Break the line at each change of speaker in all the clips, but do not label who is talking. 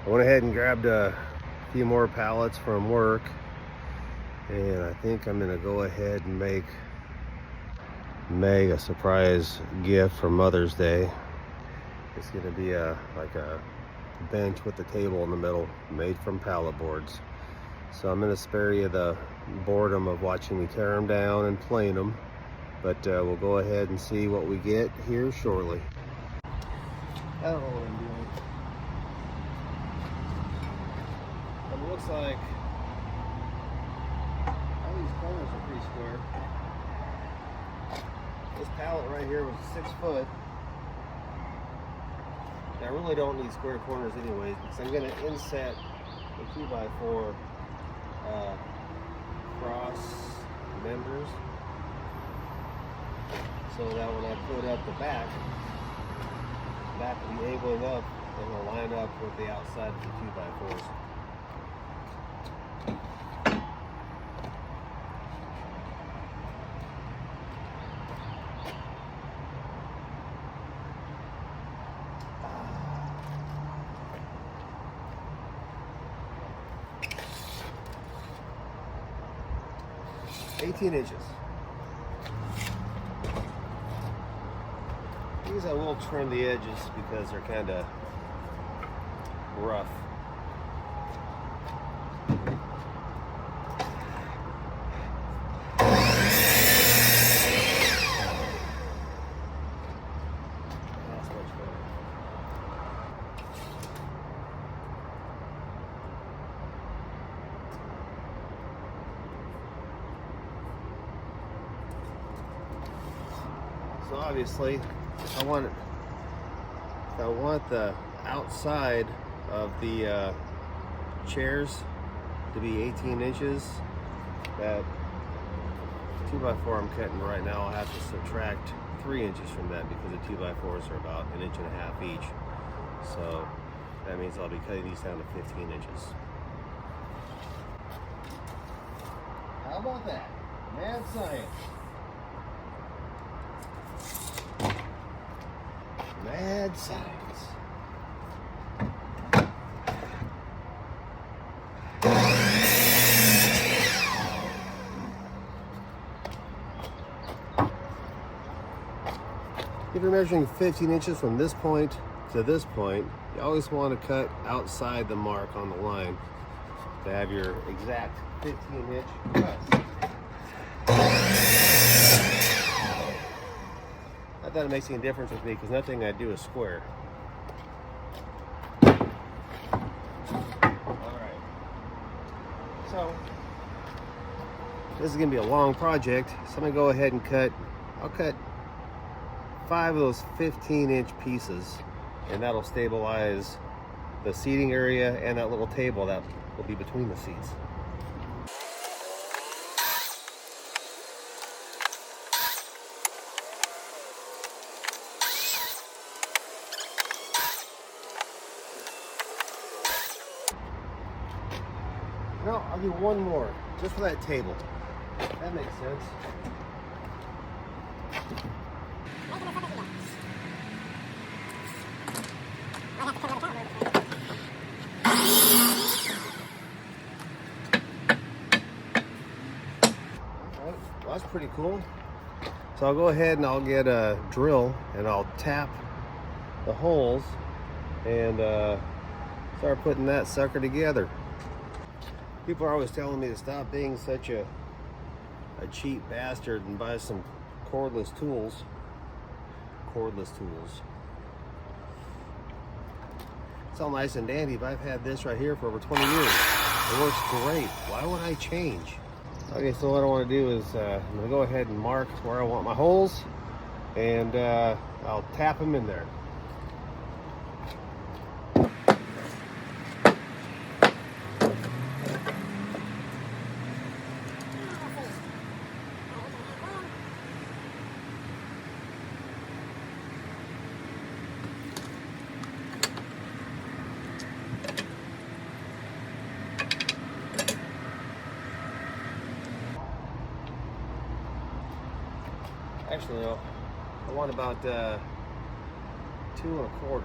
I went ahead and grabbed a few more pallets from work, and I think I'm gonna go ahead and make Meg a surprise gift for Mother's Day. It's gonna be like a bench with the table in the middle, made from pallet boards. So I'm gonna spare you the boredom of watching me tear them down and plane them, but we'll go ahead and see what we get here shortly. I don't know what I'm doing. But it looks like all these corners are pretty square. This pallet right here was 6 foot. I really don't need square corners anyways, because I'm going to inset the 2x4 cross members, so that when I put up the back will be angling up and will line up with the outside of the 2x4s. $18 inches. These I will trim the edges because they're kind of rough. That's much better. So obviously, I want the outside of the chairs to be 18 inches. That 2x4 I'm cutting right now, I'll have to subtract 3 inches from that because the 2x4s are about 1.5 inches each. So that means I'll be cutting these down to 15 inches. How about that? Mad science. Mad science. If you're measuring 15 inches from this point to this point, you always want to cut outside the mark on the line to have your exact 15-inch cut. Not that it makes any difference with me, because nothing I do is square. Alright. So, this is going to be a long project, so I'm going to go ahead and I'll cut 5 of those 15-inch pieces, and that'll stabilize the seating area and that little table that will be between the seats. No, I'll do one more, just for that table. That makes sense. Alright, well, that's pretty cool. So I'll go ahead and I'll get a drill and I'll tap the holes and start putting that sucker together. People are always telling me to stop being such a cheap bastard and buy some cordless tools. It's all nice and dandy, but I've had this right here for over 20 years. It works great. Why would I change? Okay, so what I want to do is I'm going to go ahead and mark where I want my holes, and I'll tap them in there. Actually, no, I want about 2 1/4.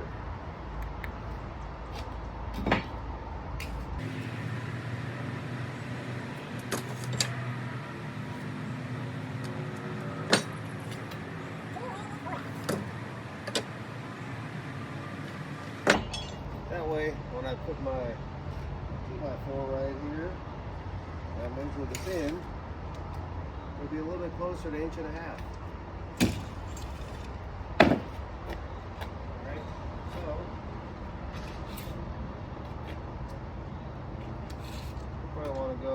way, when I put my 2x4 right here, I measure this in, it'll be a little bit closer to 1.5 inches. Alright, so I probably want to go,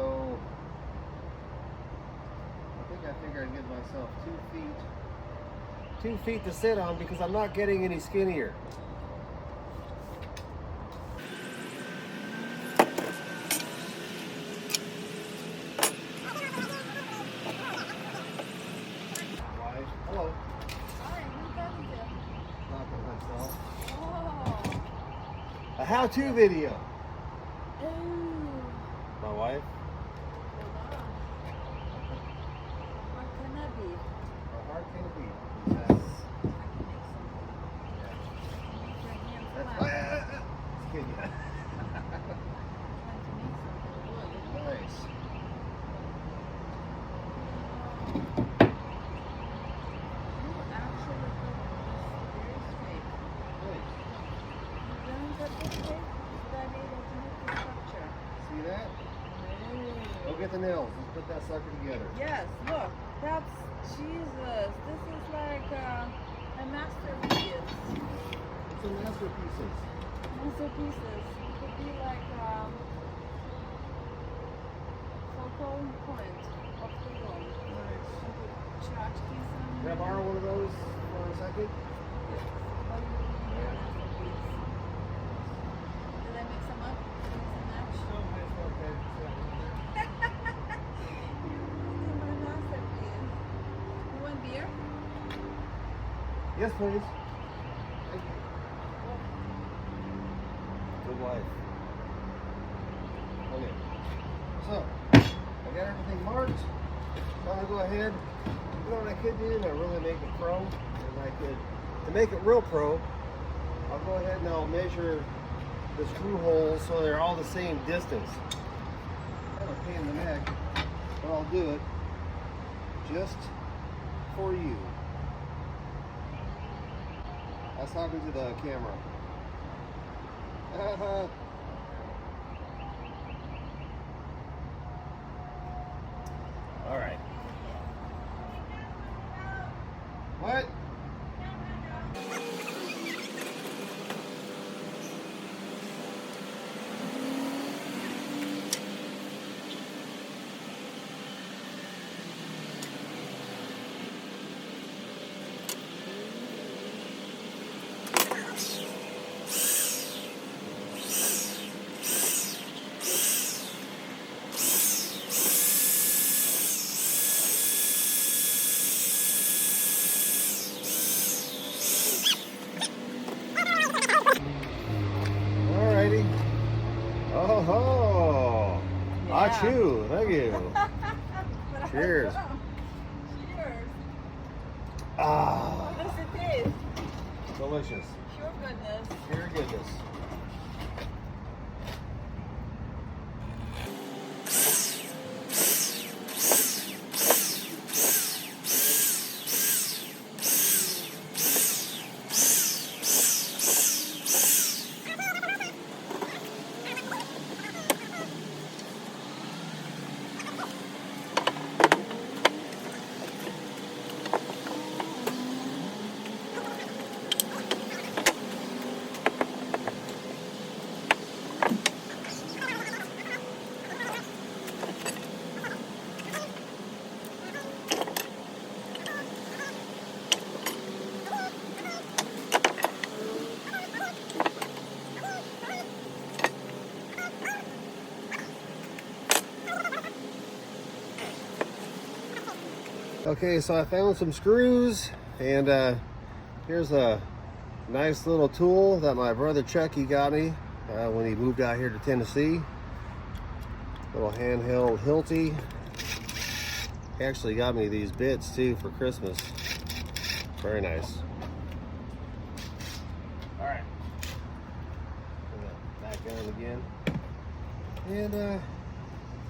I figure I'd give myself 2 feet. 2 feet to sit on because I'm not getting any skinnier. Hello.
Hi, who's that here?
Talking to myself.
Oh.
A how-to video.
Ooh.
My wife.
Hold on. What can that be?
How hard can it be?
I can make something. Make your hands
That's
flat.
Just kidding.
I'm trying to make something good.
Nice.
You actually put this very straight.
Nice.
You done got this straight? Should I be able to make the structure?
See that? Go
Ooh.
get the nails. Let's put that sucker together.
Yes, look. That's Jesus. This is like a masterpiece.
It's a masterpieces.
Masterpieces. It could be like focal point of the room.
Nice.
Tchotchkes on.
Can I borrow one of those for a second?
Yes. What do you mean by masterpiece? Did I mix them up? Mix and match?
No, it's okay.
You're ruining my masterpiece. You want beer?
Yes, please. Thank you. Good wife. Okay. So, I got everything marked. So I'm gonna go ahead. You know what I could do to really make it pro? Is I could, to make it real pro, I'll go ahead and I'll measure the screw holes so they're all the same distance. Kind of a pain in the neck, but I'll do it just for you. I was talking to the camera. All right. What? Alrighty. Oh ho!
Yeah.
Achoo! Thank you. Cheers.
Cheers.
Ah,
How does it taste?
delicious.
Pure goodness.
Pure goodness. Okay, so I found some screws, and here's a nice little tool that my brother Chuck, he got me when he moved out here to Tennessee. Little handheld Hilti. He actually got me these bits too for Christmas. Very nice. All right, put that back on again, and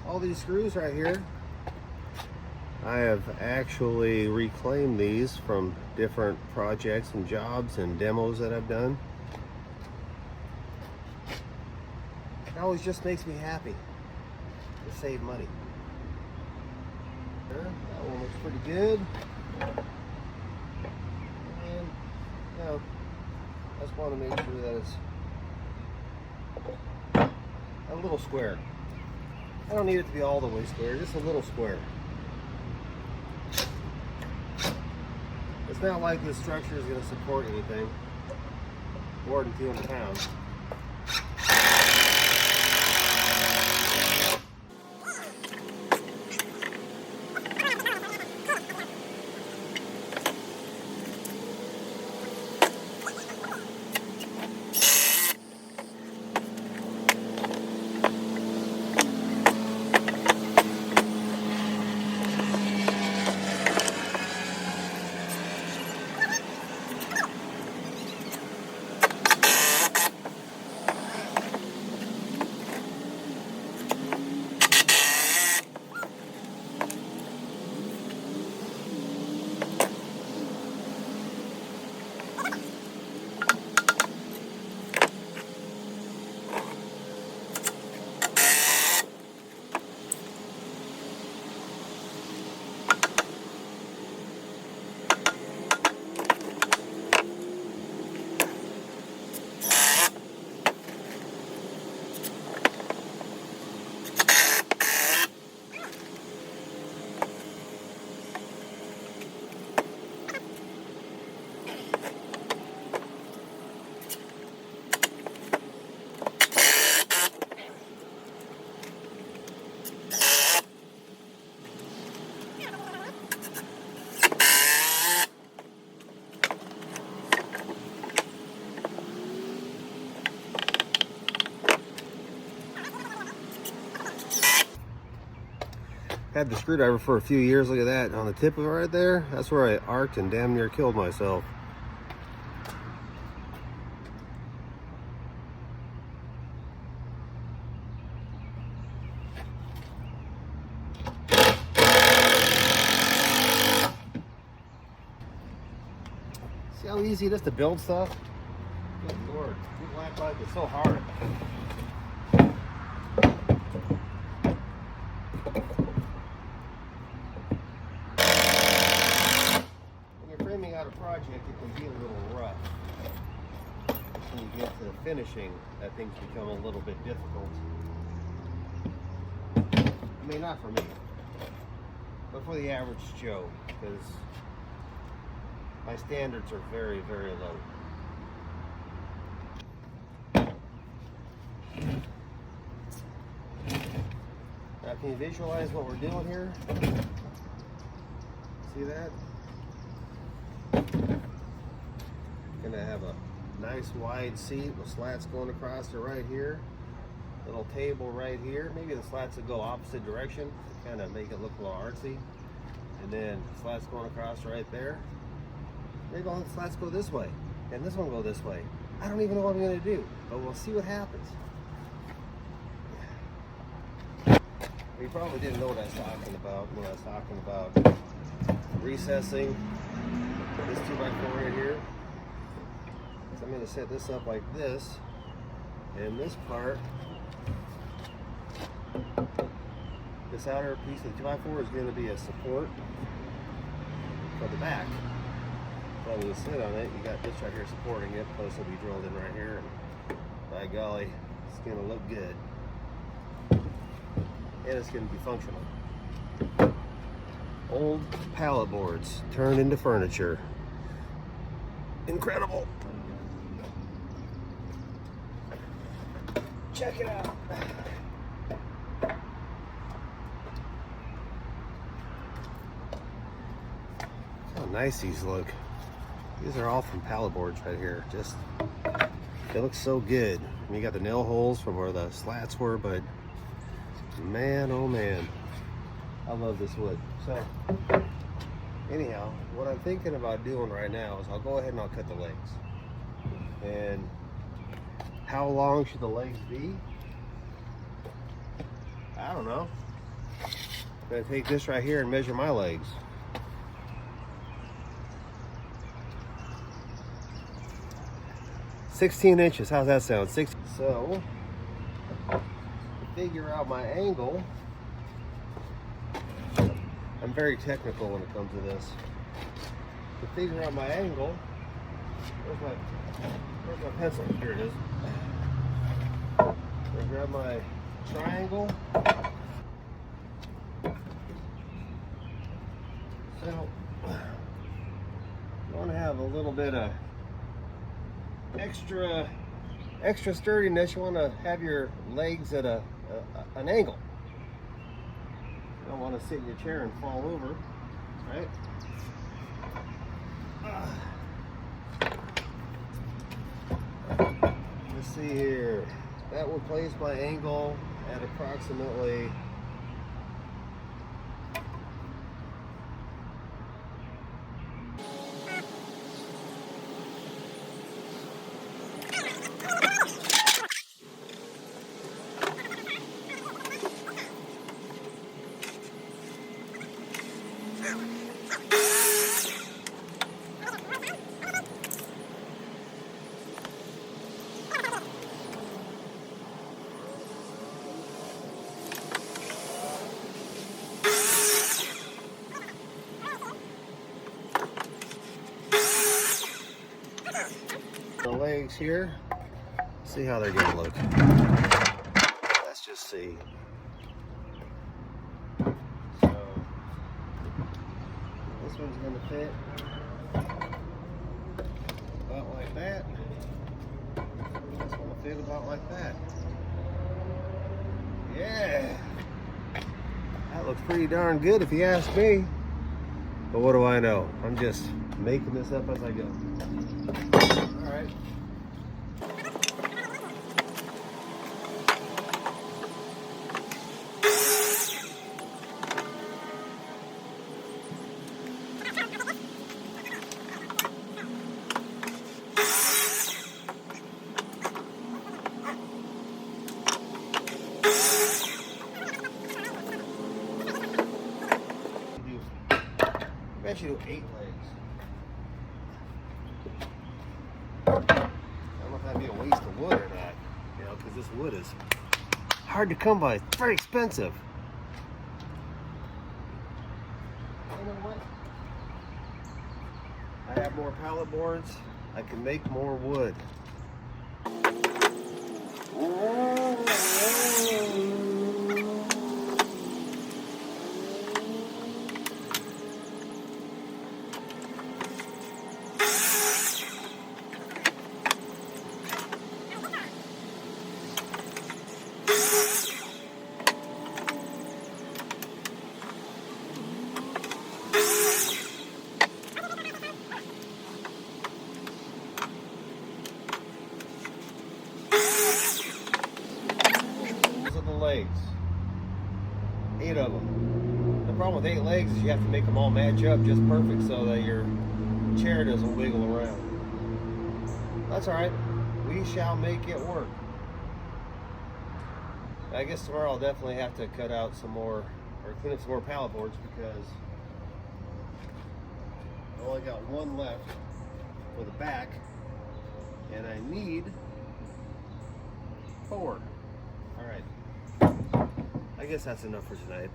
all these screws right here, I have actually reclaimed these from different projects and jobs and demos that I've done. It always just makes me happy to save money. That one looks pretty good. And, you know, I just want to make sure that it's a little square. I don't need it to be all the way square, just a little square. It's not like this structure is going to support anything more than 200 pounds. Had the screwdriver for a few years. Look at that on the tip of it right there. That's where I arced and damn near killed myself. See how easy it is to build stuff? Good Lord, people act like it's so hard. Out a project, it can be a little rough. When you get to finishing, that things become a little bit difficult. I mean, not for me, but for the average Joe, because my standards are very, very low. Now, can you visualize what we're doing here? See that? Gonna have a nice wide seat with slats going across to right here, little table right here. Maybe the slats will go opposite direction to kind of make it look a little artsy, and then slats going across right there. Maybe all the slats go this way and this one go this way. I don't even know what I'm gonna do, but we'll see what happens. You probably didn't know what I was talking about when I was talking about recessing this 2x4 right here. So I'm going to set this up like this, and this part, this outer piece of the 2x4 is going to be a support for the back. So when you sit on it, you got this right here supporting it, plus it'll be drilled in right here, and by golly, it's going to look good. And it's going to be functional. Old pallet boards turned into furniture. Incredible. Check it out. How nice these look. These are all from pallet boards right here. Just, they look so good. I mean, you got the nail holes from where the slats were, but man, oh man, I love this wood. So anyhow, what I'm thinking about doing right now is I'll go ahead and I'll cut the legs. And how long should the legs be? I don't know. I'm gonna take this right here and measure my legs. 16 inches, how's that sound? So to figure out my angle. I'm very technical when it comes to this. To figure out my angle, where's my pencil? Here it is. I grab my triangle. So you want to have a little bit of extra sturdiness. You want to have your legs at an angle. You don't want to sit in your chair and fall over, right? Let's see here. That will place my angle at approximately the legs here. See how they're gonna look. Let's just see. So this one's gonna fit about like that. This one will fit about like that. Yeah, that looks pretty darn good if you ask me. But what do I know? I'm just making this up as I go. All right. I bet you do 8 legs. I don't know if that'd be a waste of wood or not, you know, because this wood is hard to come by. It's very expensive. You know what? I have more pallet boards. I can make more wood. Legs, 8 of them. The problem with 8 legs is you have to make them all match up just perfect so that your chair doesn't wiggle around. That's all right. We shall make it work. I guess tomorrow I'll definitely have to cut out some more or clean up some more pallet boards because I only got one left for the back and I need 4. All right. I guess that's enough for tonight.